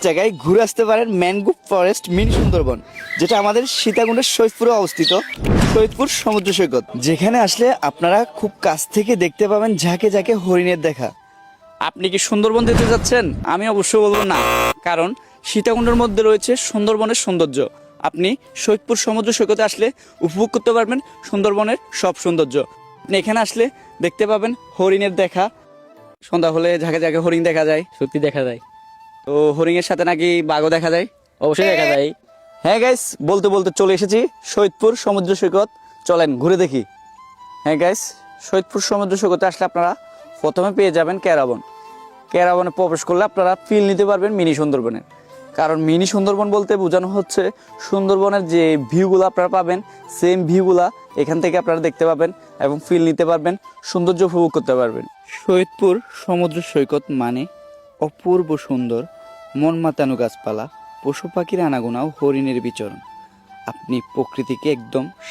টাকায় ঘুরে আসতে পারেন ম্যানগ্রোভ ফরেস্ট মিনি সুন্দরবন, যেটা আমাদের সীতাকুণ্ডের সৈয়দপুরে অবস্থিত। সৈয়দপুর সমুদ্র সৈকত, যেখানে আসলে আপনারা খুব কাছ থেকে দেখতে পাবেন ঝাঁকে ঝাঁকে হরিণের দেখা। আপনি কি সুন্দরবন যেতে যাচ্ছেন? আমি অবশ্যই বলবো না, কারণ সীতাকুণ্ডের মধ্যে রয়েছে সুন্দরবনের সৌন্দর্য। আপনি সৈয়দপুর সমুদ্র সৈকতে আসলে উপভোগ করতে পারবেন সুন্দরবনের সব সৌন্দর্য। আপনি এখানে আসলে দেখতে পাবেন হরিণের দেখা। সন্ধ্যা হলে ঝাঁকে ঝাঁকে হরিণ দেখা যায়। সত্যি দেখা যায়। তো হরিণের সাথে নাকি বাঘও দেখা যায়। অবশ্যই দেখা যায়। হ্যাঁ গাইস, বলতে বলতে চলে এসেছি সৈয়দপুর সমুদ্র সৈকত। চলেন ঘুরে দেখি। হ্যাঁ গাইস, সৈয়দপুর সমুদ্র সৈকতে আসলে আপনারা প্রথমে পেয়ে যাবেন ক্যারাবন। ক্যারাবনে প্রবেশ করলে আপনারা ফিল নিতে পারবেন মিনি সুন্দরবনের। কারণ মিনি সুন্দরবন বলতে বোঝানো হচ্ছে সুন্দরবনের যে ভিউগুলো আপনারা পাবেন, সেম ভিউগুলা এখান থেকে আপনারা দেখতে পাবেন এবং ফিল নিতে পারবেন, সৌন্দর্য উপভোগ করতে পারবেন। সৈয়দপুর সমুদ্র সৈকত মানে অপূর্ব সুন্দর, মন মাতানো গাছপালা, পশু পাখির আনাগোনা ও হরিণের বিচরণ। আপনি প্রকৃতিকে একদম